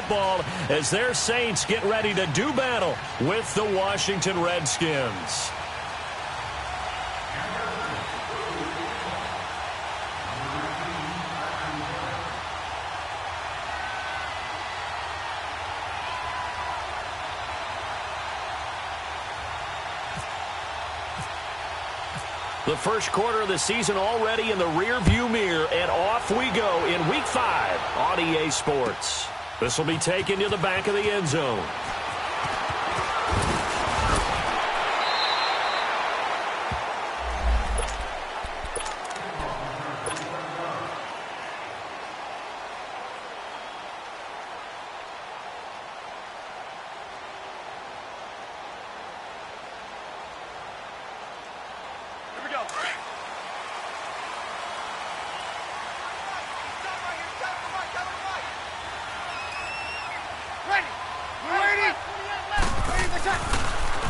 football as their Saints get ready to do battle with the Washington Redskins. The first quarter of the season already in the rear-view mirror, and off we go in Week 5 on EA Sports. This will be taken to the back of the end zone.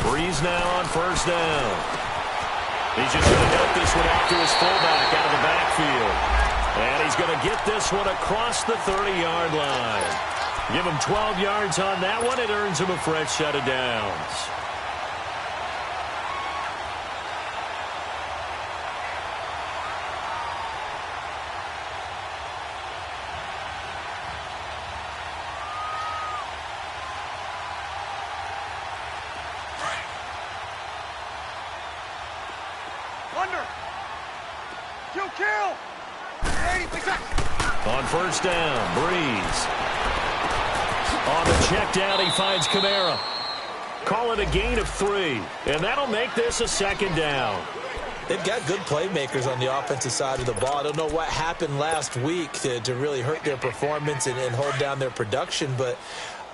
Breeze now on first down. He's just going to dump this one out to his fullback out of the backfield. And he's going to get this one across the 30-yard line. Give him 12 yards on that one. It earns him a fresh set of downs. On first down, Breeze. On the check down, he finds Kamara. Call it a gain of 3, and that'll make this a second down. They've got good playmakers on the offensive side of the ball. I don't know what happened last week to really hurt their performance and hold down their production, but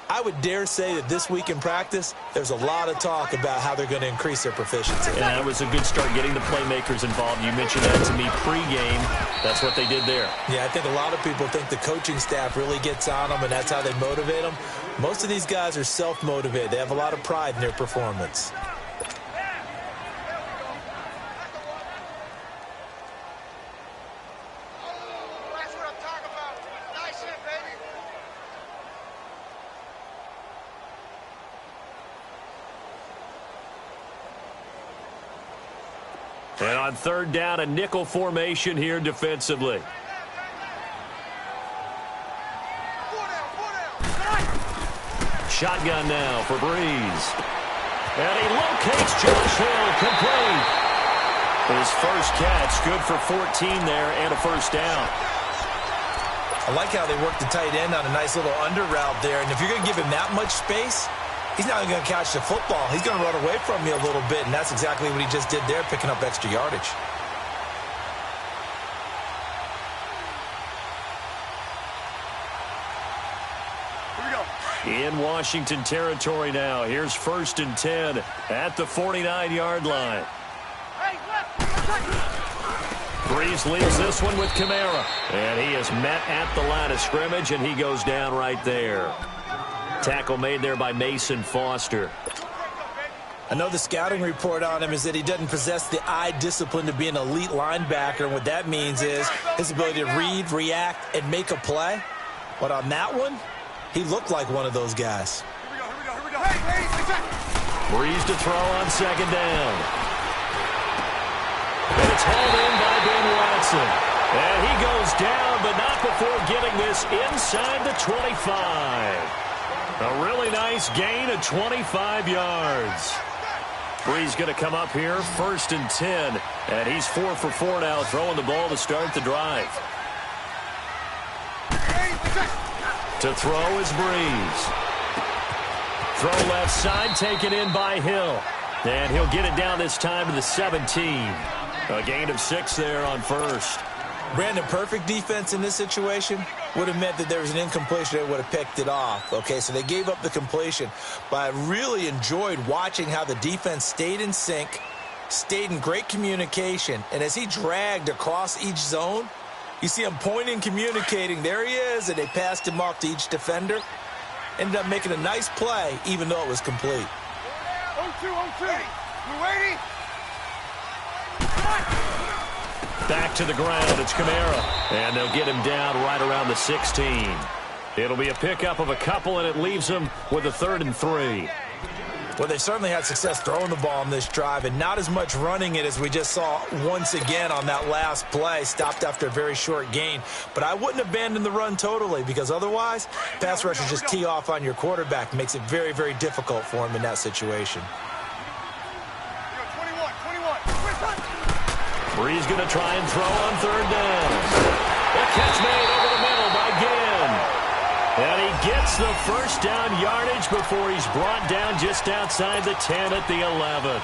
I would dare say that this week in practice, there's a lot of talk about how they're going to increase their proficiency. Yeah, that was a good start getting the playmakers involved. You mentioned that to me pregame. That's what they did there. Yeah, I think a lot of people think the coaching staff really gets on them, and that's how they motivate them. Most of these guys are self-motivated. They have a lot of pride in their performance. And on third down, a nickel formation here defensively. Shotgun now for Breeze. And he locates Josh Hill, complete. His first catch, good for 14 there and a first down. I like how they work the tight end on a nice little under route there. And if you're going to give him that much space, he's not going to catch the football. He's going to run away from you a little bit, and that's exactly what he just did there, picking up extra yardage. In Washington territory now. Here's 1st and 10 at the 49-yard line. Breeze leads this one with Kamara. And he is met at the line of scrimmage, and he goes down right there. Tackle made there by Mason Foster. I know the scouting report on him is that he doesn't possess the eye discipline to be an elite linebacker. And what that means is his ability to read, react, and make a play. But on that one, he looked like one of those guys. Breeze to throw on second down. And it's hauled in by Ben Watson. And he goes down, but not before getting this inside the 25. A really nice gain of 25 yards. Breeze going to come up here, 1st and 10. And he's 4 for 4 now, throwing the ball to start the drive. To throw is Breeze. Throw left side, taken in by Hill. And he'll get it down this time to the 17. A gain of 6 there on first. Brandon, perfect defense in this situation would have meant that there was an incompletion. They would have picked it off. Okay, so they gave up the completion. But I really enjoyed watching how the defense stayed in sync, stayed in great communication. And as he dragged across each zone, you see him pointing, communicating. There he is, and they passed him off to each defender. Ended up making a nice play, even though it was complete. 0-2, 0-2. You ready? Back to the ground, it's Kamara. And they'll get him down right around the 16. It'll be a pickup of a couple, and it leaves them with a 3rd and 3. Well, they certainly had success throwing the ball on this drive and not as much running it as we just saw once again on that last play. Stopped after a very short gain. But I wouldn't abandon the run totally, because otherwise, pass rushers just tee off on your quarterback. Makes it very, very difficult for him in that situation. 21. Bree's going to try and throw on 3rd down. The catch made over the middle by Ginn. And he gets the first down yardage before he's brought down just outside the 10 at the 11.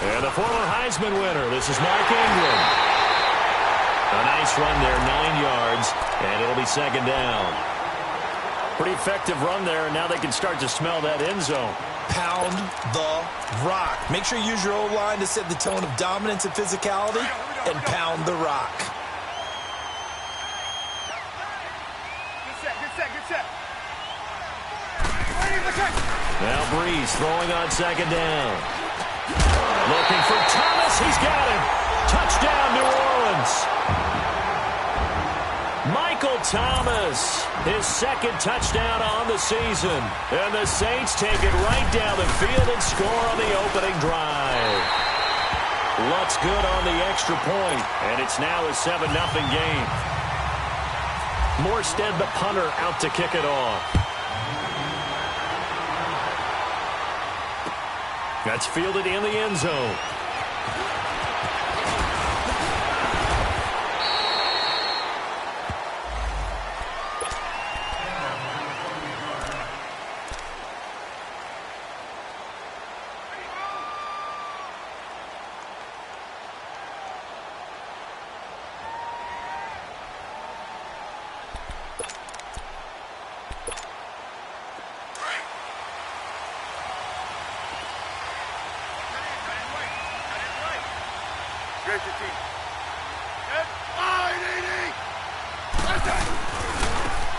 And the former Heisman winner, this is Mark Ingram. A nice run there, 9 yards, and it'll be 2nd down. Pretty effective run there, and now they can start to smell that end zone. Pound the rock. Make sure you use your O-line to set the tone of dominance and physicality, and pound the rock. Good set. Now Brees throwing on 2nd down. Looking for Thomas. He's got him. Touchdown, New Orleans. Michael Thomas, his 2nd touchdown on the season. And the Saints take it right down the field and score on the opening drive. Luck's good on the extra point, and it's now a 7-0 game. Morstead, the punter, out to kick it off. That's fielded in the end zone.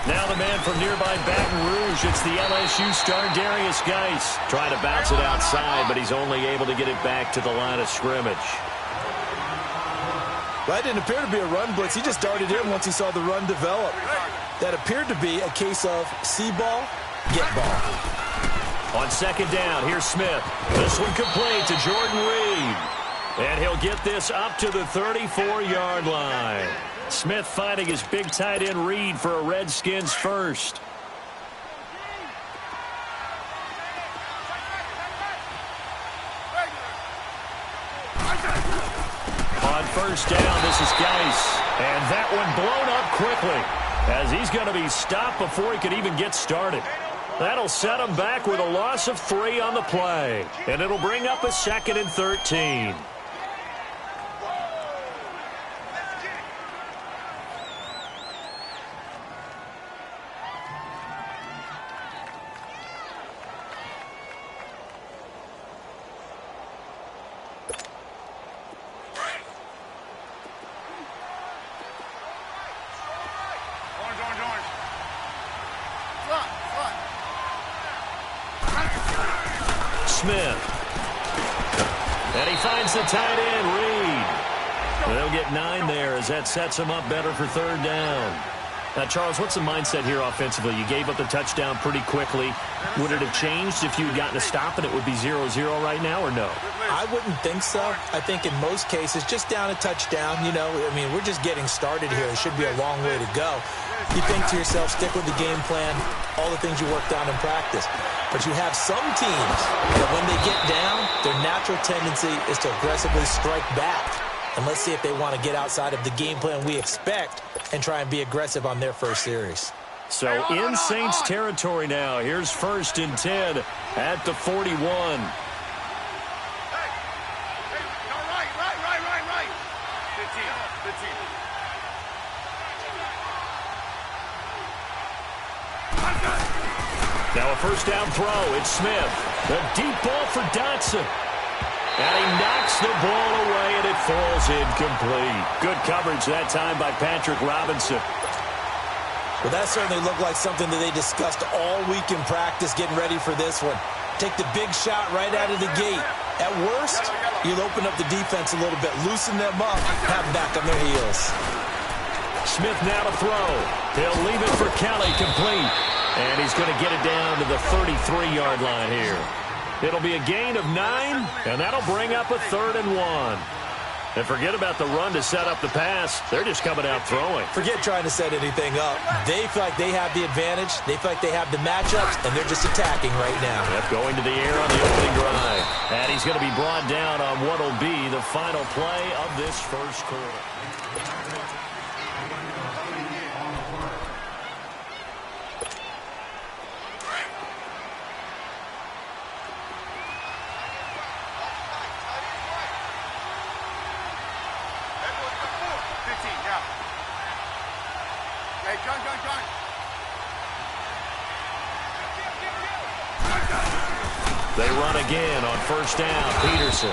Now the man from nearby Baton Rouge, it's the LSU star Darius Geis. Trying to bounce it outside, but he's only able to get it back to the line of scrimmage. That didn't appear to be a run blitz. He just darted in once he saw the run develop. That appeared to be a case of see ball, get ball. On 2nd down, here's Smith. This one complete to Jordan Reed. And he'll get this up to the 34-yard line. Smith finding his big tight end Reed for a Redskins first. On 1st down, this is Geis. And that one blown up quickly, as he's going to be stopped before he could even get started. That'll set him back with a loss of 3 on the play. And it'll bring up a 2nd and 13. Smith. And he finds the tight end, Reed. They'll get 9 there as that sets him up better for 3rd down. Now, Charles, what's the mindset here offensively? You gave up the touchdown pretty quickly. Would it have changed if you had gotten a stop and it would be 0-0 right now, or no? I wouldn't think so. I think in most cases, just down a touchdown, you know, I mean, we're just getting started here. It should be a long way to go. You think to yourself, stick with the game plan, all the things you worked on in practice. But you have some teams that when they get down, their natural tendency is to aggressively strike back. And let's see if they want to get outside of the game plan we expect and try and be aggressive on their first series. So in Saints territory now. Here's 1st and 10 at the 41. Right. Good team. Now a 1st down throw. It's Smith. The deep ball for Dotson. And he knocks the ball away, and it falls incomplete. Good coverage that time by Patrick Robinson. Well, that certainly looked like something that they discussed all week in practice getting ready for this one. Take the big shot right out of the gate. At worst, you'll open up the defense a little bit, loosen them up, have them back on their heels. Smith now to throw. He'll leave it for Kelly, complete. And he's going to get it down to the 33-yard line here. It'll be a gain of 9, and that'll bring up a 3rd and 1. And forget about the run to set up the pass. They're just coming out throwing. Forget trying to set anything up. They feel like they have the advantage. They feel like they have the matchups, and they're just attacking right now. Yep, going to the air on the opening drive. And he's going to be brought down on what will be the final play of this first quarter. They run again on first down. Peterson.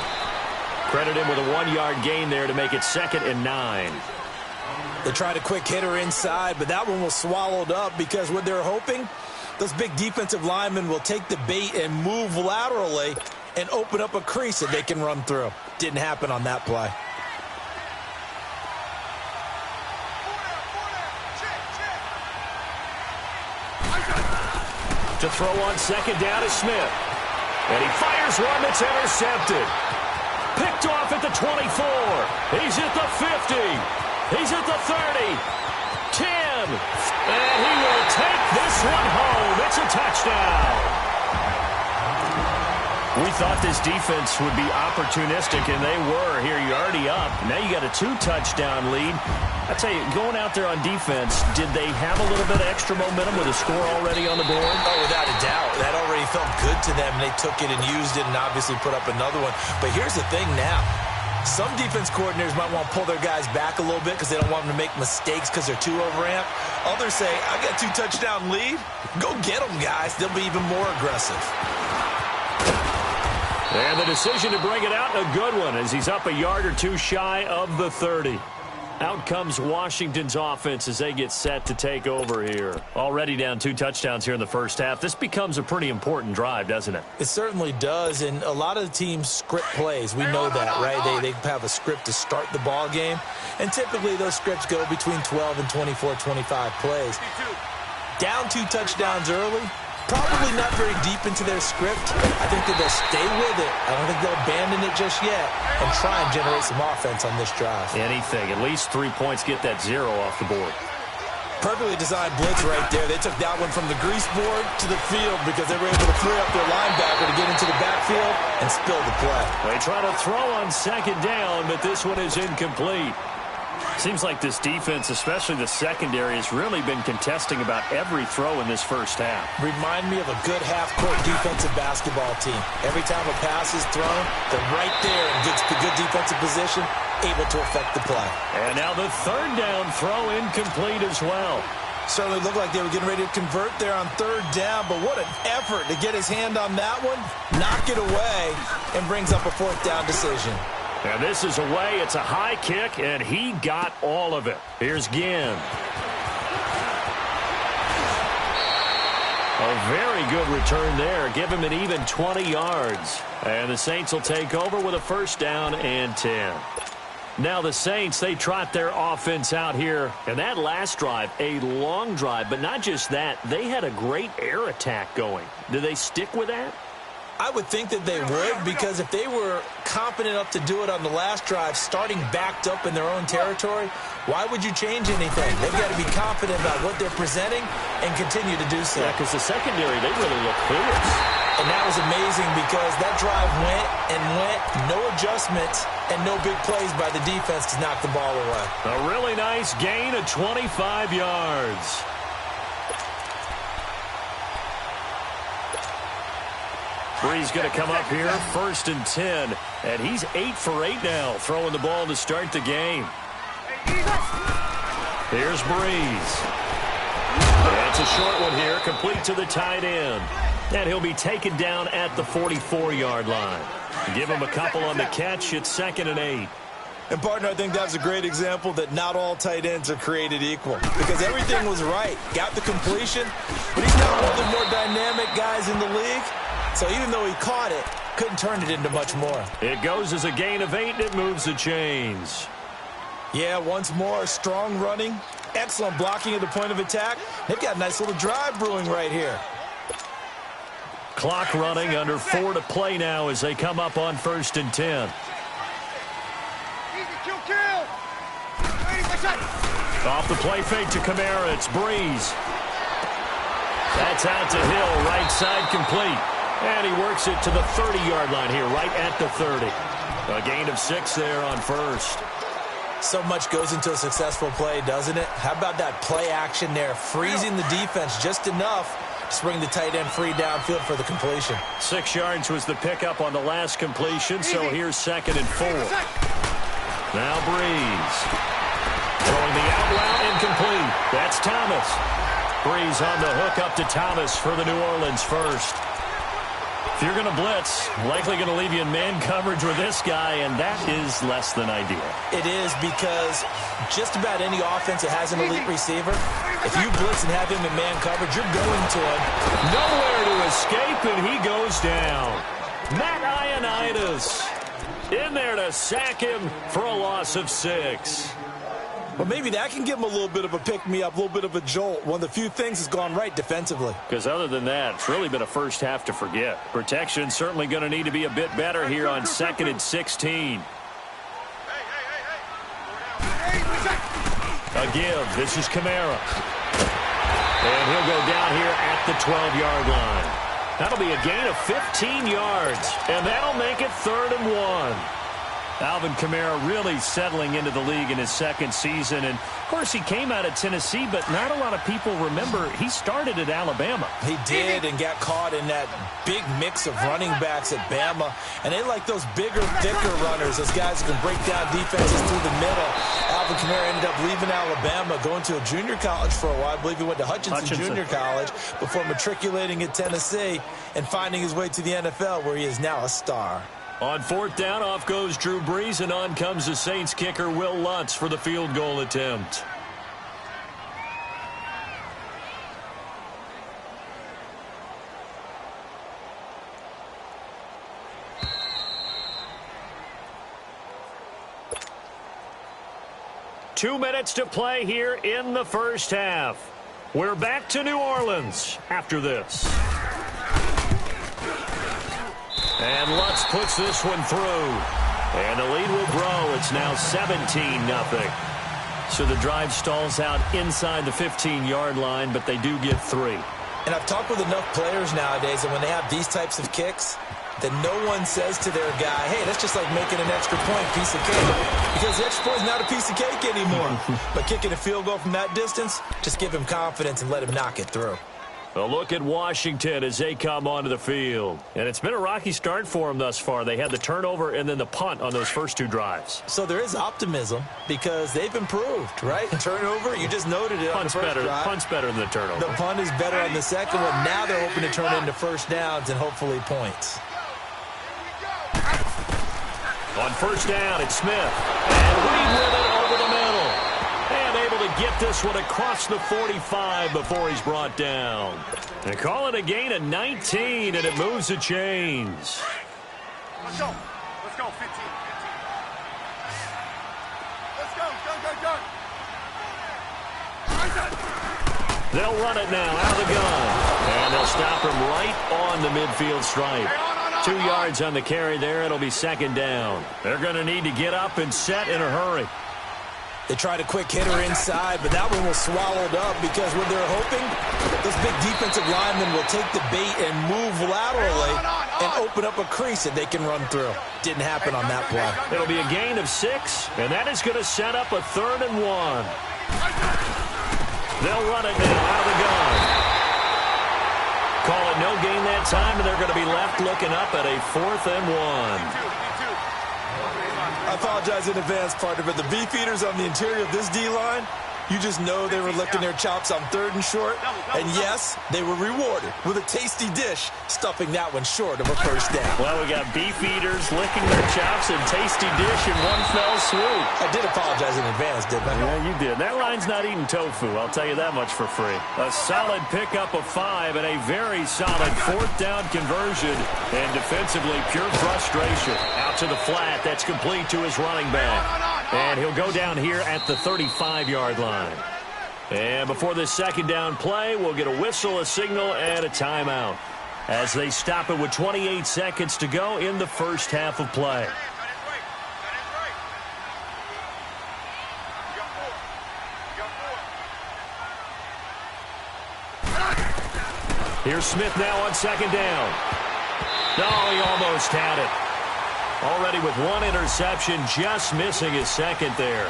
Credit him with a 1-yard gain there to make it 2nd and 9. They tried a quick hitter inside, but that one was swallowed up because what they're hoping, those big defensive linemen will take the bait and move laterally and open up a crease that they can run through. Didn't happen on that play. To throw on second down is Smith. And he fires one that's intercepted. Picked off at the 24. He's at the 50. He's at the 30. 10. And he will take this one home. It's a touchdown. We thought this defense would be opportunistic, and they were. Here, you're already up. Now you got a 2-touchdown lead. I tell you, going out there on defense, did they have a little bit of extra momentum with a score already on the board? Oh, without a doubt. That already felt good to them. They took it and used it and obviously put up another one. But here's the thing now. Some defense coordinators might want to pull their guys back a little bit because they don't want them to make mistakes because they're too overamped. Others say, I got a 2-touchdown lead. Go get them, guys. They'll be even more aggressive. And the decision to bring it out, a good one, as he's up a yard or two shy of the 30. Out comes Washington's offense as they get set to take over here. Already down 2 touchdowns here in the first half. This becomes a pretty important drive, doesn't it? It certainly does, and a lot of the teams script plays. We know that, right? They have a script to start the ball game, and typically those scripts go between 12 and 24, 25 plays. Down 2 touchdowns early, probably not very deep into their script. I think that they'll stay with it. I don't think they'll abandon it just yet and try and generate some offense on this drive. Anything. At least 3 points, get that 0 off the board. Perfectly designed blitz right there. They took that one from the grease board to the field because they were able to free up their linebacker to get into the backfield and spill the play. They try to throw on second down, but this one is incomplete. Seems like this defense, especially the secondary, has really been contesting about every throw in this first half. Remind me of a good half-court defensive basketball team. Every time a pass is thrown, they're right there in good defensive position, able to affect the play. And now the 3rd down throw incomplete as well. Certainly looked like they were getting ready to convert there on 3rd down, but what an effort to get his hand on that one, knock it away, and brings up a 4th down decision. And this is away. It's a high kick, and he got all of it. Here's Ginn. A very good return there. Give him an even 20 yards. And the Saints will take over with a 1st down and 10. Now the Saints, they trot their offense out here. And that last drive, a long drive, but not just that. They had a great air attack going. Do they stick with that? I would think that they would, because if they were confident enough to do it on the last drive, starting backed up in their own territory, why would you change anything? They've got to be confident about what they're presenting and continue to do so. Yeah, because the secondary, they really look clueless. And that was amazing because that drive went and went, no adjustments, and no big plays by the defense to knock the ball away. A really nice gain of 25 yards. Bree's going to come up here, 1st and 10. And he's 8 for 8 now, throwing the ball to start the game. Here's Breeze. That's a short one here, complete to the tight end. And he'll be taken down at the 44-yard line. Give him a couple on the catch. It's 2nd and 8. And, partner, I think that's a great example that not all tight ends are created equal because everything was right. Got the completion, but he's not one of the more dynamic guys in the league. So even though he caught it, couldn't turn it into much more. It goes as a gain of 8, and it moves the chains. Yeah, once more, strong running, excellent blocking at the point of attack. They've got a nice little drive brewing right here. Clock running, under 4 to play now as they come up on 1st and 10. Off the play fake to Kamara, it's Breeze. That's out to Hill, right side complete. And he works it to the 30-yard line here, right at the 30. A gain of 6 there on 1st. So much goes into a successful play, doesn't it? How about that play action there, freezing the defense just enough to bring the tight end free downfield for the completion. 6 yards was the pickup on the last completion, so here's 2nd and 4. Now Breeze. Throwing the out route, incomplete. That's Thomas. Breeze on the hook up to Thomas for the New Orleans first. If you're going to blitz, likely going to leave you in man coverage with this guy, and that is less than ideal. It is because just about any offense that has an elite receiver, if you blitz and have him in man coverage, you're going to him. Nowhere to escape, and he goes down. Matt Ioannidis in there to sack him for a loss of 6. Well, maybe that can give him a little bit of a pick-me-up, a little bit of a jolt. One of the few things that's gone right defensively. Because other than that, it's really been a first half to forget. Protection certainly going to need to be a bit better here on 2nd and 16. A give. This is Kamara. And he'll go down here at the 12-yard line. That'll be a gain of 15 yards. And that'll make it 3rd and 1. Alvin Kamara really settling into the league in his 2nd season. And, of course, he came out of Tennessee, but not a lot of people remember he started at Alabama. He did and got caught in that big mix of running backs at Bama. And they like those bigger, thicker runners, those guys who can break down defenses through the middle. Alvin Kamara ended up leaving Alabama, going to a junior college for a while. I believe he went to Hutchinson Junior College before matriculating at Tennessee and finding his way to the NFL, where he is now a star. On 4th down, off goes Drew Brees, and on comes the Saints kicker Will Lutz for the field goal attempt. Two minutes to play here in the first half. We're back to New Orleans after this. And Lutz puts this one through. And the lead will grow. It's now 17-0. So the drive stalls out inside the 15-yard line, but they do get 3. And I've talked with enough players nowadays that when they have these types of kicks, that no one says to their guy, hey, that's just like making an extra point, piece of cake. Because the extra point is not a piece of cake anymore. But kicking a field goal from that distance, just give him confidence and let him knock it through. A look at Washington as they come onto the field. And it's been a rocky start for them thus far. They had the turnover and then the punt on those first 2 drives. So there is optimism because they've improved, right? Turnover, you just noted it on the first drive. Punt's better than the turnover. The punt is better on the second one. Now they're hoping to turn it into first downs and hopefully points. On 1st down, it's Smith. And Reed with it over the middle. And able to get this one across the 45 before he's brought down. They call it a gain of 19, and it moves the chains. Let's go. Let's go, 15. Let's go. They'll run it now out of the gun. And they'll stop him right on the midfield stripe. 2 yards on the carry there. It'll be 2nd down. They're going to need to get up and set in a hurry. They tried a quick hitter inside, but that one was swallowed up because when they're hoping, those big defensive linemen will take the bait and move laterally and open up a crease that they can run through. Didn't happen on that play. It'll be a gain of 6, and that is going to set up a 3rd and 1. They'll run it now out of the gun. Call it no gain that time, and they're going to be left looking up at a 4th and 1. I apologize in advance, partner, but the beefeaters on the interior of this D-line, You just know they were licking their chops on 3rd and short. And yes, they were rewarded with a tasty dish, stuffing that one short of a first down. Well, we got beef eaters licking their chops and tasty dish in one fell swoop. I did apologize in advance, didn't I? Yeah, you did. That line's not eating tofu, I'll tell you that much for free. A solid pickup of 5 and a very solid 4th down conversion. And defensively, pure frustration. Out to the flat. That's complete to his running back. And he'll go down here at the 35-yard line. And before this 2nd down play, we'll get a whistle, a signal, and a timeout as they stop it with 28 seconds to go in the first half of play. Here's Smith now on 2nd down. No, he almost had it. Already with 1 interception, just missing his 2nd there.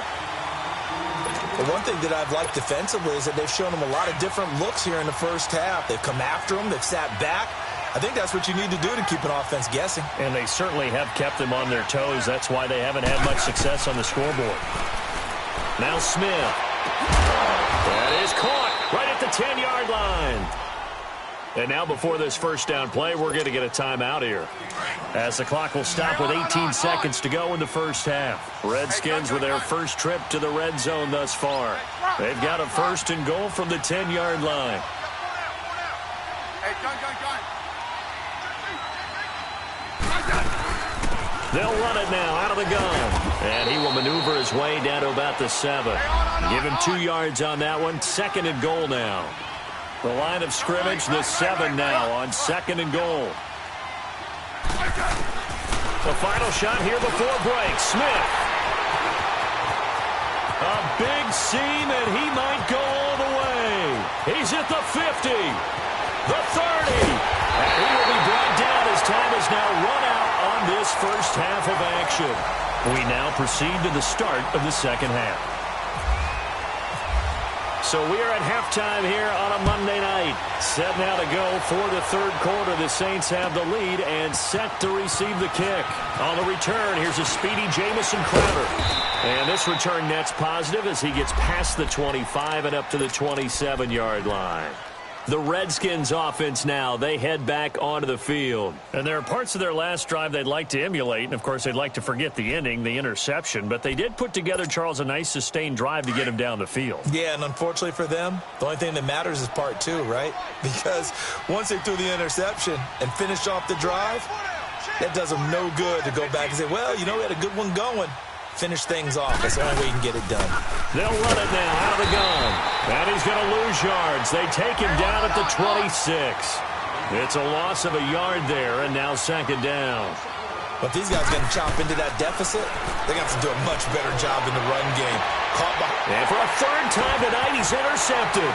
The one thing that I've liked defensively is that they've shown him a lot of different looks here in the first half. They've come after him. They've sat back. I think that's what you need to do to keep an offense guessing. And they certainly have kept them on their toes. That's why they haven't had much success on the scoreboard. Now Smith. That is caught right at the 10-yard line. And now before this first down play, we're going to get a timeout here, as the clock will stop with 18 seconds to go in the first half. Redskins with their first trip to the red zone thus far. They've got a 1st and goal from the 10-yard line. They'll run it now out of the gun. And he will maneuver his way down to about the 7. Give him 2 yards on that one. 2nd and goal now. The line of scrimmage, the 7 now on 2nd and goal. The final shot here before break. Smith. A big seam, and he might go all the way. He's at the 50, the 30, and he will be brought down as time is now run out on this first half of action. We now proceed to the start of the second half. So we are at halftime here on a Monday night. Set now to go for the 3rd quarter. The Saints have the lead and set to receive the kick. On the return, here's a speedy Jamison Crowder. And this return net's positive as he gets past the 25 and up to the 27-yard line. The Redskins offense now, they head back onto the field. And there are parts of their last drive they'd like to emulate. And, of course, they'd like to forget the ending, the interception. But they did put together, Charles, a nice sustained drive to get him down the field. Yeah, and unfortunately for them, the only thing that matters is part 2, right? Because once they threw the interception and finished off the drive, that does them no good to go back and say, well, you know, we had a good one going. Finish things off. That's the only way you can get it done. They'll run it now out of the gun. And he's going to lose yards. They take him down at the 26. It's a loss of a yard there, and now 2nd down. But these guys going to chop into that deficit, they're going to have to do a much better job in the run game. And for a 3rd time tonight, he's intercepted.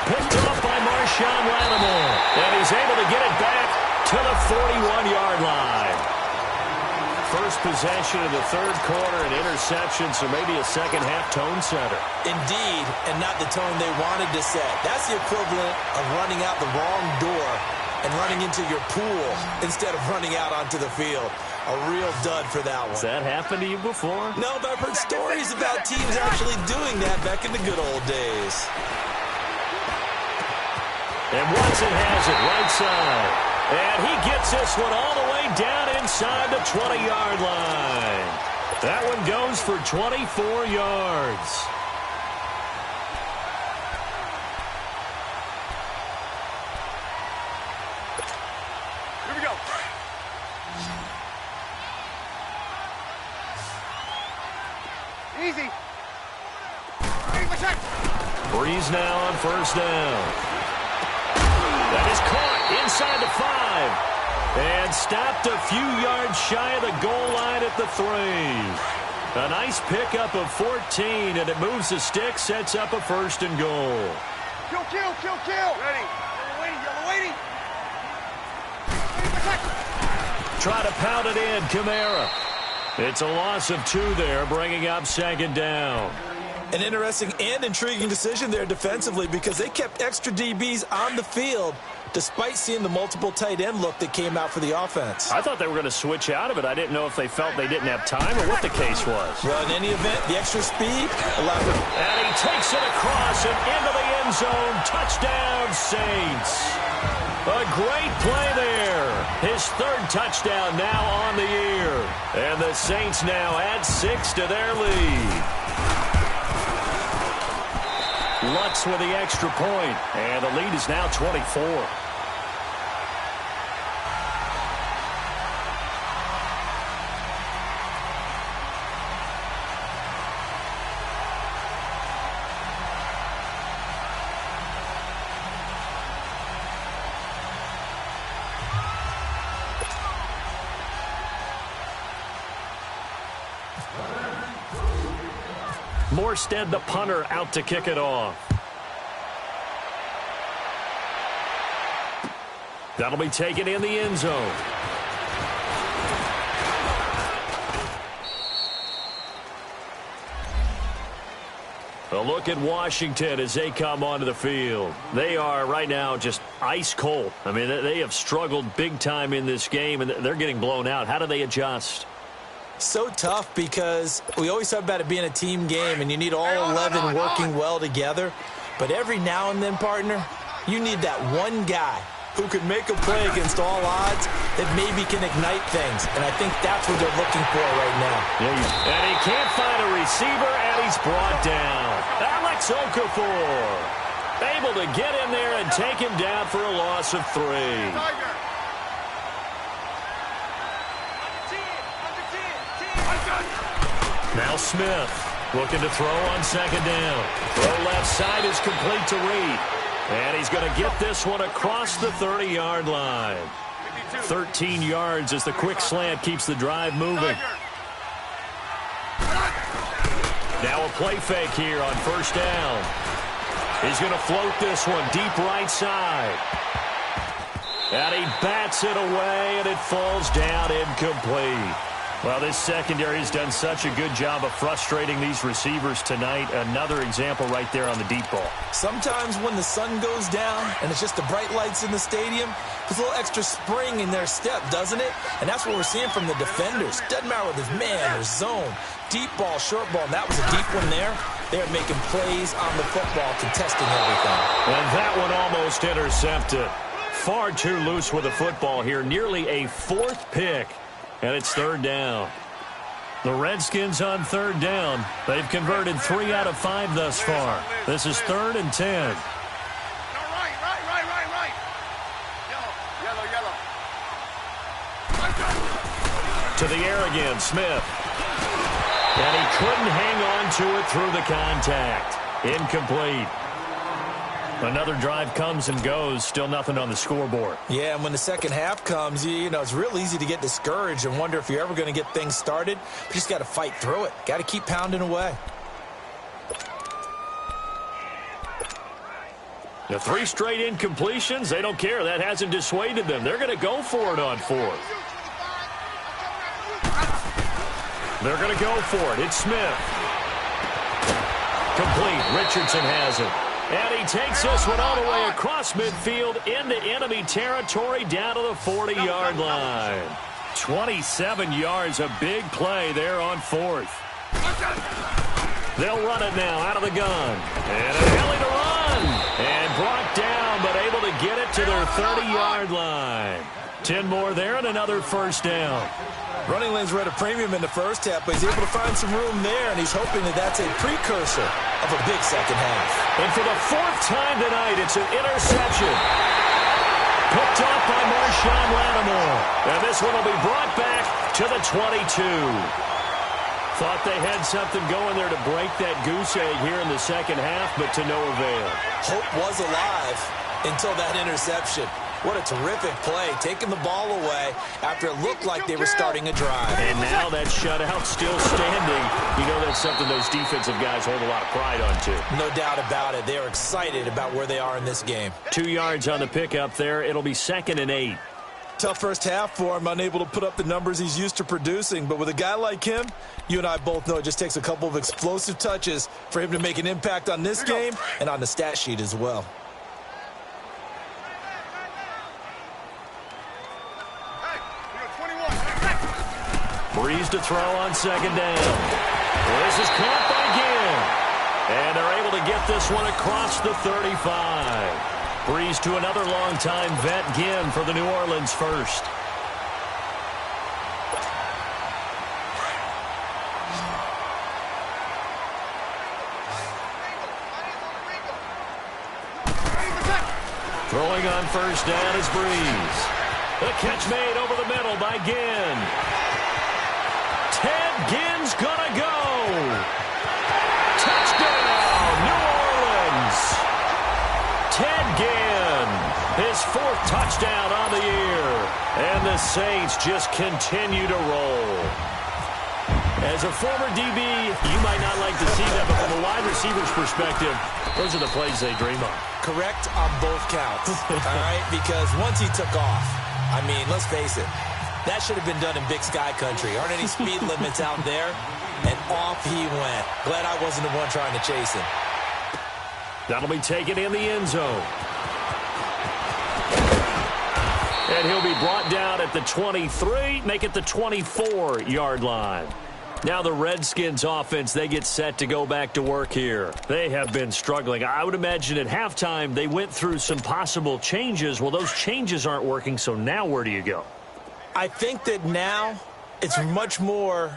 Picked off by Marshawn Lattimore. And he's able to get it back to the 41-yard line. First possession of the 3rd quarter, an interception, so maybe a second-half tone setter. Indeed, and not the tone they wanted to set. That's the equivalent of running out the wrong door and running into your pool instead of running out onto the field. A real dud for that one. Has that happened to you before? No, but I've heard stories about teams actually doing that back in the good old days. And Watson has it right side. And he gets this one all the way down inside the 20-yard line. That one goes for 24 yards. Here we go. Easy. Breeze now on 1st down. That is caught inside the 5 and stopped a few yards shy of the goal line at the 3. A nice pickup of 14, and it moves the stick, sets up a 1st and goal. Kill. Ready. Yellow waiting. Try to pound it in, Kamara. It's a loss of 2 there, bringing up 2nd down. An interesting and intriguing decision there defensively because they kept extra DBs on the field despite seeing the multiple tight end look that came out for the offense. I thought they were going to switch out of it. I didn't know if they felt they didn't have time or what the case was. Well, in any event, the extra speed allowed them. And he takes it across and into the end zone. Touchdown, Saints. A great play there. His third touchdown now on the year. And the Saints now add 6 to their lead. Lutz with the extra point. And the lead is now 24. Morstead, the punter, out to kick it off. That'll be taken in the end zone. A look at Washington as they come onto the field. They are right now just ice cold. I mean, they have struggled big time in this game, and they're getting blown out. How do they adjust? So tough because we always talk about it being a team game and you need all 11 working well together. But every now and then, partner, you need that one guy who can make a play against all odds that maybe can ignite things. And I think that's what they're looking for right now. Yeah, and he can't find a receiver, and he's brought down. Alex Okafor able to get in there and take him down for a loss of 3. Now Smith looking to throw on second down. Throw left side is complete to Reed. And he's going to get this one across the 30-yard line. 13 yards as the quick slant keeps the drive moving. Now a play fake here on first down. He's going to float this one deep right side. And he bats it away, and it falls down incomplete. Well, this secondary has done such a good job of frustrating these receivers tonight. Another example right there on the deep ball. Sometimes when the sun goes down and it's just the bright lights in the stadium, there's a little extra spring in their step, doesn't it? And that's what we're seeing from the defenders. Doesn't matter whether it's man or zone, deep ball, short ball, and that was a deep one there. They're making plays on the football, contesting everything. And that one almost intercepted. Far too loose with the football here. Nearly a 4th pick. And it's third down. The Redskins on third down. They've converted 3 out of 5 thus far. This is 3rd and 10. Right. Yellow. To the air again, Smith. And he couldn't hang on to it through the contact. Incomplete. Another drive comes and goes. Still nothing on the scoreboard. Yeah, and when the second half comes, you know, it's real easy to get discouraged and wonder if you're ever going to get things started. You just got to fight through it. Got to keep pounding away. The 3 straight incompletions, they don't care. That hasn't dissuaded them. They're going to go for it on 4th. They're going to go for it. It's Smith. Complete. Richardson has it. And he takes this one all the way across midfield into enemy territory down to the 40-yard line. 27 yards, a big play there on 4th. They'll run it now out of the gun. And a belly to run. And brought down, but able to get it to their 30-yard line. 10 more there and another first down. Running lanes were at a premium in the first half, but he's able to find some room there, and he's hoping that that's a precursor of a big second half. And for the 4th time tonight, it's an interception. Picked off by Marshawn Lattimore. And this one will be brought back to the 22. Thought they had something going there to break that goose egg here in the second half, but to no avail. Hope was alive until that interception. What a terrific play, taking the ball away after it looked like they were starting a drive. And now that shutout still standing. You know that's something those defensive guys hold a lot of pride on, too. No doubt about it. They're excited about where they are in this game. 2 yards on the pickup there. It'll be 2nd and 8. Tough first half for him, unable to put up the numbers he's used to producing. But with a guy like him, you and I both know it just takes a couple of explosive touches for him to make an impact on this game and on the stat sheet as well. Breeze to throw on second down. This is caught by Ginn. And they're able to get this one across the 35. Breeze to another longtime vet, Ginn, for the New Orleans first. Throwing on first down is Breeze. The catch made over the middle by Ginn. Ted Ginn's gonna go. Touchdown, New Orleans. Ted Ginn, his 4th touchdown on the year. And the Saints just continue to roll. As a former DB, you might not like to see that, but from a wide receiver's perspective, those are the plays they dream of. Correct on both counts, all right? Because once he took off, I mean, let's face it, that should have been done in Big Sky country. Aren't any speed limits out there? And off he went. Glad I wasn't the one trying to chase him. That'll be taken in the end zone. And he'll be brought down at the 23, make it the 24-yard line. Now the Redskins offense, they get set to go back to work here. They have been struggling. I would imagine at halftime they went through some possible changes. Well, those changes aren't working, so now where do you go? I think that now it's much more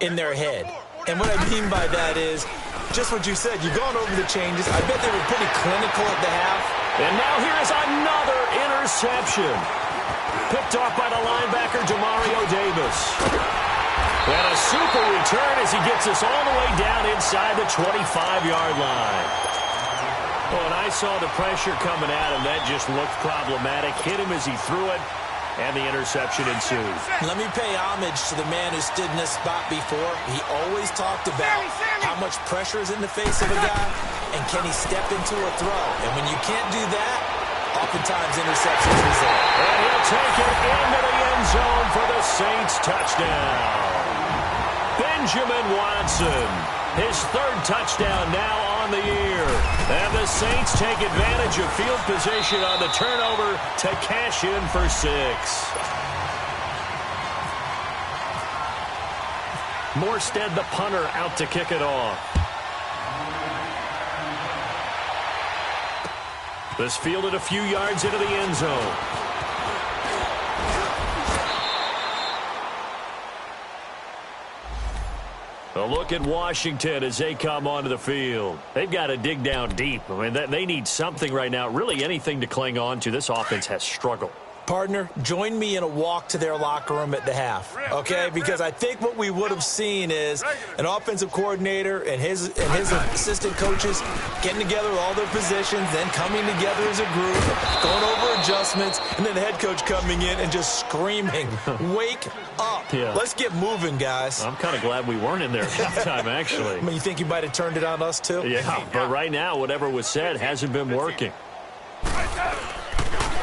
in their head. And what I mean by that is just what you said. You've gone over the changes. I bet they were pretty clinical at the half. And now here's another interception. Picked off by the linebacker, Demario Davis. And a super return as he gets us all the way down inside the 25-yard line. Oh, and I saw the pressure coming at him. That just looked problematic. Hit him as he threw it, and the interception ensued. Let me pay homage to the man who stood in this spot before. He always talked about how much pressure is in the face of a guy, and can he step into a throw. And when you can't do that, oftentimes interceptions result. And he'll take it into the end zone for the Saints touchdown. Benjamin Watson, his 3rd touchdown now on the year. And the Saints take advantage of field position on the turnover to cash in for 6. Morstead, the punter, out to kick it off. This fielded a few yards into the end zone. A look at Washington as they come onto the field. They've got to dig down deep. I mean, they need something right now, really anything to cling on to. This offense has struggled. Partner, join me in a walk to their locker room at the half, okay? Because I think what we would have seen is an offensive coordinator and his assistant coaches getting together all their positions, then coming together as a group, going over adjustments, and then the head coach coming in and just screaming, wake up. Yeah. Let's get moving, guys. I'm kind of glad we weren't in there at halftime, actually. I mean, you think you might have turned it on us, too? Yeah, but right now, whatever was said hasn't been working.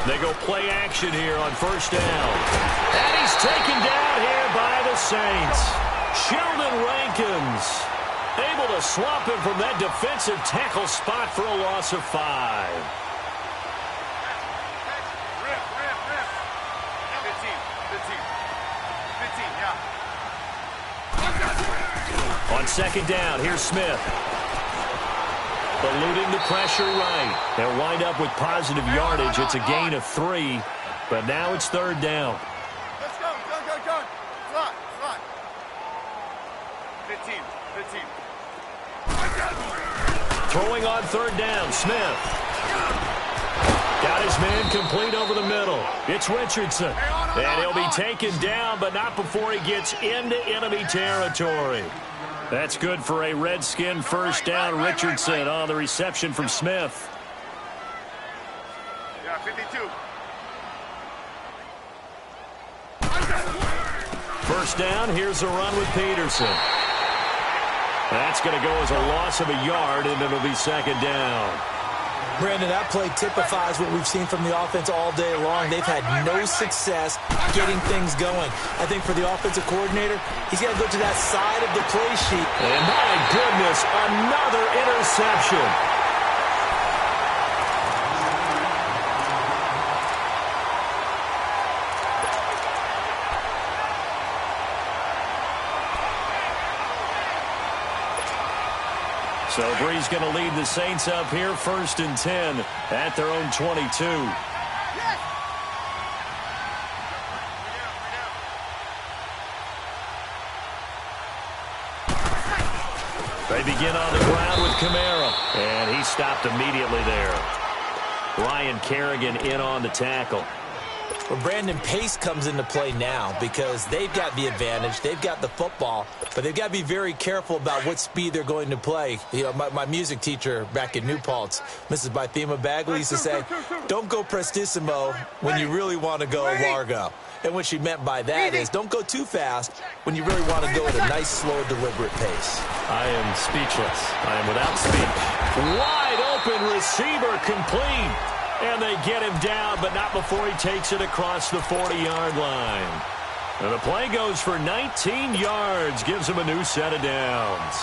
They go play action here on first down. And he's taken down here by the Saints. Sheldon Rankins able to swap him from that defensive tackle spot for a loss of 5. Rip. 15, yeah. On second down, here's Smith. Eluding the pressure right. They'll wind up with positive yardage. It's a gain of 3, but now it's 3rd down. Let's go. Slot. 15. Throwing on 3rd down, Smith. Got his man complete over the middle. It's Richardson. And he'll be taken down, but not before he gets into enemy territory. That's good for a Redskin first down. Richardson on the reception from Smith. Yeah, 52. First down, here's a run with Peterson. That's going to go as a loss of a yard, and it'll be 2nd down. Brandon, that play typifies what we've seen from the offense all day long. They've had no success getting things going. I think for the offensive coordinator, he's got to go to that side of the play sheet. And my goodness, another interception. So Bree's going to lead the Saints up here, 1st and 10 at their own 22. They begin on the ground with Kamara, and he stopped immediately there. Ryan Kerrigan in on the tackle. Well, Brandon, pace comes into play now because they've got the advantage. They've got the football, but they've got to be very careful about what speed they're going to play. You know, my music teacher back in New Paltz, Mrs. Bythema Bagley, used to say, don't go prestissimo when you really want to go largo. And what she meant by that is don't go too fast when you really want to go at a nice, slow, deliberate pace. I am speechless. I am without speech. Wide open receiver complete. And they get him down, but not before he takes it across the 40-yard line. And the play goes for 19 yards, gives him a new set of downs.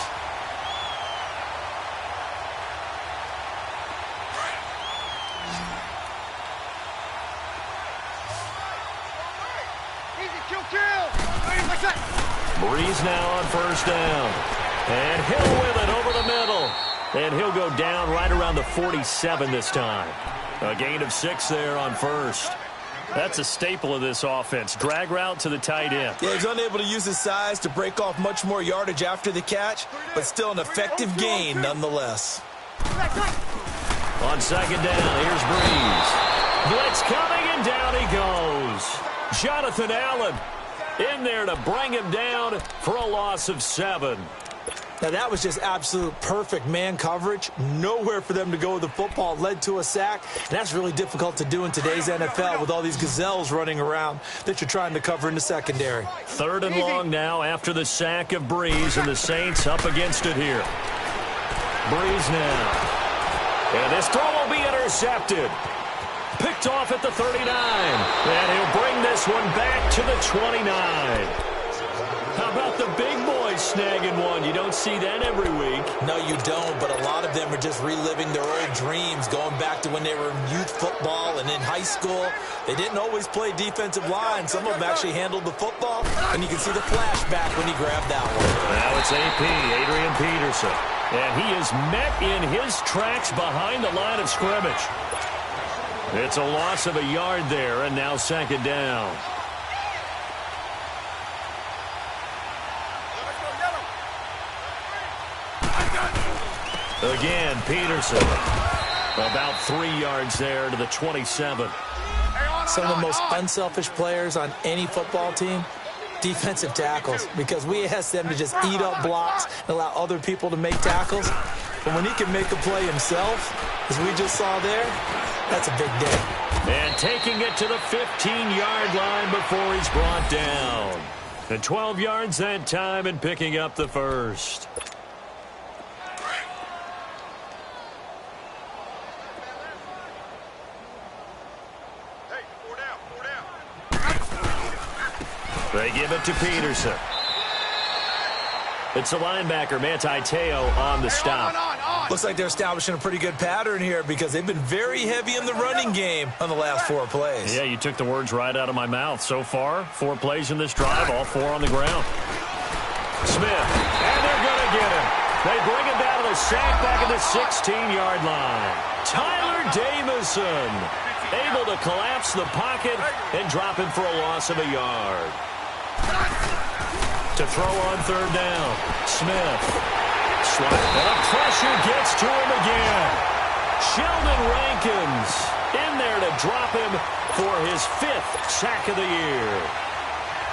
Breeze now on 1st down. And Hill with it over the middle. And he'll go down right around the 47 this time. A gain of 6 there on 1st. That's a staple of this offense. Drag route to the tight end. Yeah, he's unable to use his size to break off much more yardage after the catch, but still an effective gain nonetheless. On 2nd down, here's Breeze. Blitz coming, and down he goes. Jonathan Allen in there to bring him down for a loss of 7. Now, that was just absolute perfect man coverage. Nowhere for them to go with the football. Led to a sack. And that's really difficult to do in today's NFL with all these gazelles running around that you're trying to cover in the secondary. 3rd and long now after the sack of Breeze, and the Saints up against it here. Breeze now. And this throw will be intercepted. Picked off at the 39. And he'll bring this one back to the 29. How about the big boys snagging one? You don't see that every week. No, you don't, but a lot of them are just reliving their old dreams, going back to when they were in youth football and in high school. They didn't always play defensive line. Some of them actually handled the football, and you can see the flashback when he grabbed that one. Now it's AP, Adrian Peterson. And he is met in his tracks behind the line of scrimmage. It's a loss of a yard there, and now 2nd down. Again, Peterson. About 3 yards there to the 27. Some of the most unselfish players on any football team, defensive tackles, because we ask them to just eat up blocks and allow other people to make tackles. But when he can make a play himself, as we just saw there, that's a big day. And taking it to the 15-yard line before he's brought down. And 12 yards that time and picking up the 1st. They give it to Peterson. It's the linebacker, Manti Te'o, on the stop. Looks like they're establishing a pretty good pattern here because they've been very heavy in the running game on the last 4 plays. Yeah, you took the words right out of my mouth. So far, 4 plays in this drive, all 4 on the ground. Smith, and they're going to get him. They bring him down to the sack back at the 16-yard line. Tyler Davison able to collapse the pocket and drop him for a loss of a yard. To throw on 3rd down, Smith. And the pressure gets to him again. Sheldon Rankins in there to drop him for his 5th sack of the year.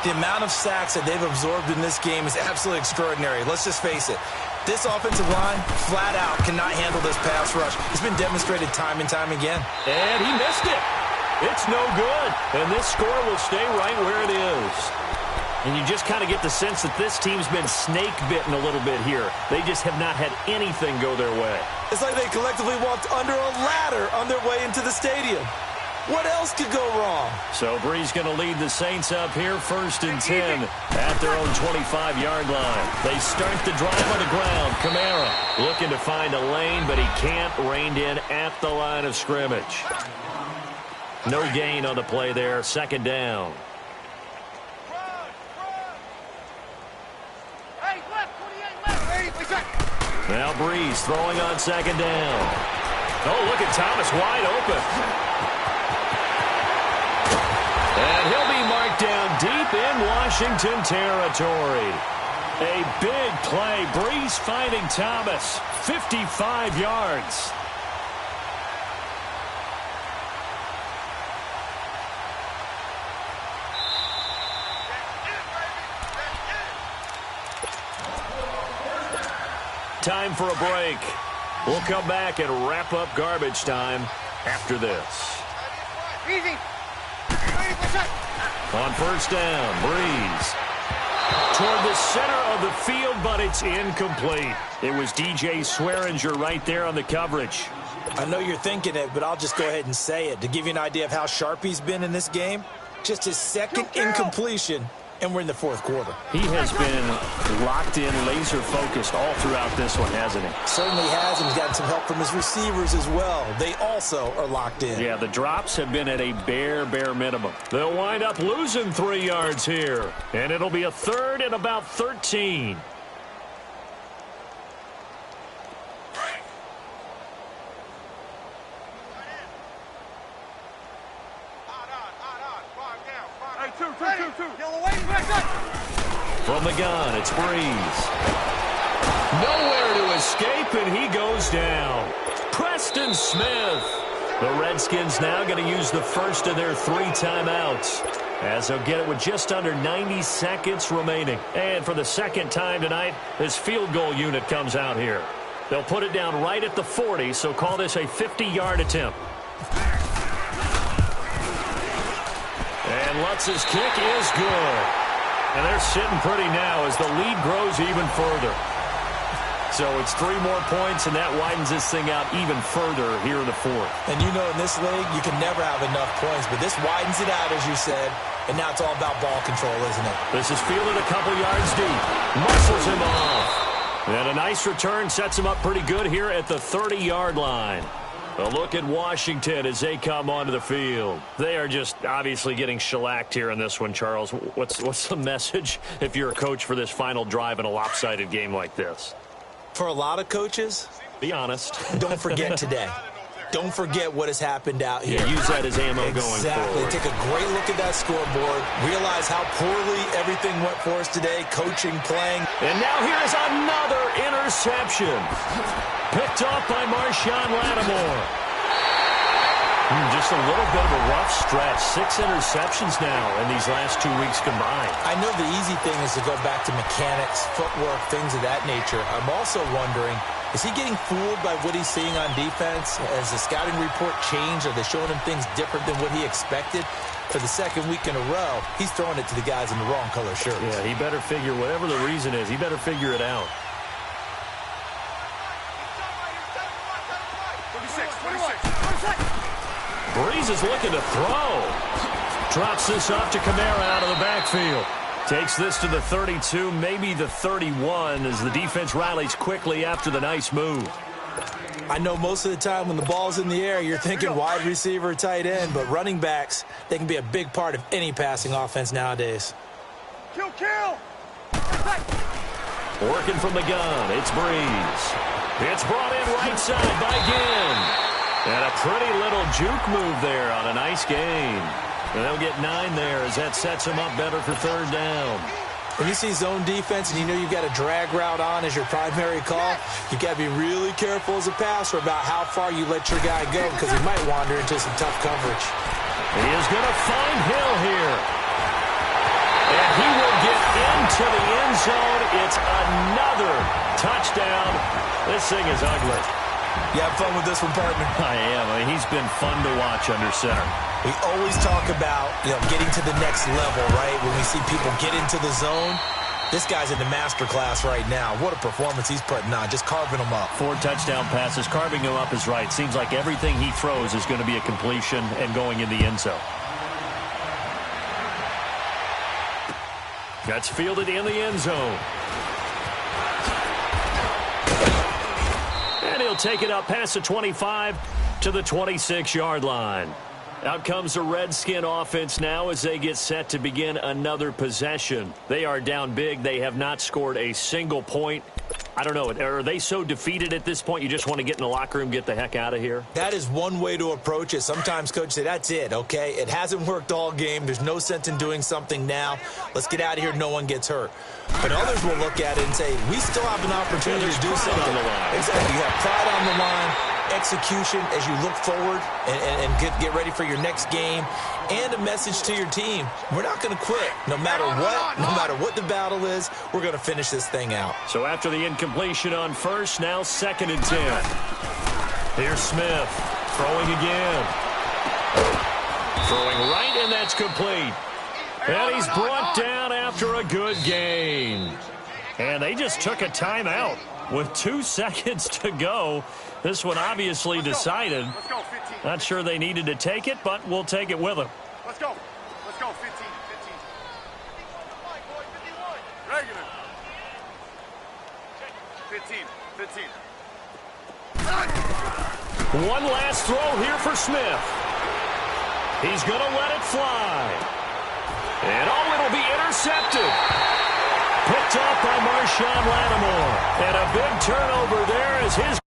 The amount of sacks that they've absorbed in this game is absolutely extraordinary. Let's just face it. This offensive line, flat out, cannot handle this pass rush. It's been demonstrated time and time again. And he missed it. It's no good. And this score will stay right where it is. And you just kind of get the sense that this team's been snake-bitten a little bit here. They just have not had anything go their way. It's like they collectively walked under a ladder on their way into the stadium. What else could go wrong? So Brees going to lead the Saints up here, 1st and 10 at their own 25-yard line. They start the drive on the ground. Kamara looking to find a lane, but he can't, reined in at the line of scrimmage. No gain on the play there, 2nd down. Now Brees throwing on 2nd down. Oh, look at Thomas wide open. And he'll be marked down deep in Washington territory. A big play. Brees finding Thomas. 55 yards. Time for a break. We'll come back and wrap up garbage time after this. Easy. On 1st down, Brees toward the center of the field, but it's incomplete. It was DJ Swearinger right there on the coverage. I know you're thinking it, but I'll just go ahead and say it. To give you an idea of how sharp he's been in this game, just his 2nd incompletion, and we're in the 4th quarter. He has been locked in, laser-focused all throughout this one, hasn't he? Certainly has, and he's gotten some help from his receivers as well. They also are locked in. Yeah, the drops have been at a bare minimum. They'll wind up losing 3 yards here, and it'll be a 3rd and about 13. From the gun, it's Brees. Nowhere to escape, and he goes down. Preston Smith. The Redskins now going to use the first of their 3 timeouts, as they'll get it with just under 90 seconds remaining. And for the 2nd time tonight, this field goal unit comes out here. They'll put it down right at the 40, so call this a 50-yard attempt. And Lutz's kick is good. And they're sitting pretty now as the lead grows even further. So it's 3 more points, and that widens this thing out even further here in the 4th. And you know, in this league, you can never have enough points, but this widens it out, as you said, and now it's all about ball control, isn't it? This is fielded a couple yards deep. Muscles him off. And a nice return sets him up pretty good here at the 30-yard line. A look at Washington as they come onto the field. They are just obviously getting shellacked here in this one, Charles. What's the message if you're a coach for this final drive in a lopsided game like this? For a lot of coaches, be honest. Don't forget today. Don't forget what has happened out here. Yeah, use that as ammo going forward. Exactly. Take a great look at that scoreboard. Realize how poorly everything went for us today, coaching, playing. And now here's another interception. Picked off by Marshawn Lattimore. Just a little bit of a rough stretch. 6 interceptions now in these last 2 weeks combined. I know the easy thing is to go back to mechanics, footwork, things of that nature. I'm also wondering, is he getting fooled by what he's seeing on defense? Has the scouting report changed? Are they showing him things different than what he expected? For the 2nd week in a row, he's throwing it to the guys in the wrong color shirts. Yeah, he better figure, whatever the reason is, he better figure it out. 26. Brees is looking to throw. Drops this off to Kamara out of the backfield. Takes this to the 32, maybe the 31, as the defense rallies quickly after the nice move. I know most of the time when the ball's in the air, you're thinking wide receiver, tight end, but running backs, they can be a big part of any passing offense nowadays. Kill! Working from the gun, it's Brees. It's brought in right side by Ginn. And a pretty little juke move there on a nice game. And they'll get 9 there as that sets them up better for 3rd down. When you see zone defense and you know you've got a drag route on as your primary call, you've got to be really careful as a passer about how far you let your guy go because he might wander into some tough coverage. He is going to find Hill here. And he will get into the end zone. It's another touchdown. This thing is ugly. You have fun with this one, partner? I am. I mean, he's been fun to watch under center. We always talk about, getting to the next level, right? When we see people get into the zone, this guy's in the master class right now. What a performance he's putting on, just carving them up. 4 touchdown passes. Carving them up is right. Seems like everything he throws is going to be a completion and going in the end zone. That's fielded in the end zone. And he'll take it up past the 25 to the 26-yard line. Out comes the Redskin offense now as they get set to begin another possession. They are down big. They have not scored a single point. I don't know. Are they so defeated at this point you just want to get in the locker room, get the heck out of here? That is one way to approach it. Sometimes coaches say, that's it, okay? It hasn't worked all game. There's no sense in doing something now. Let's get out of here. No one gets hurt. But others will look at it and say, we still have an opportunity to do something. On the line. Exactly. You have pride on the line, execution as you look forward and get ready for your next game, and a message to your team. We're not going to quit. No matter what the battle is, we're going to finish this thing out. So after the incompletion on first, now 2nd and 10. Here's Smith throwing again. Throwing right, and that's complete. And he's brought down after a good gain. And they just took a timeout with 2 seconds to go. This one obviously decided. Not sure they needed to take it, but we'll take it with them. Let's go. Let's go. 15. Regular. 15. One last throw here for Smith. He's going to let it fly. And it'll be intercepted. Picked off by Marshawn Lattimore. And a big turnover there as his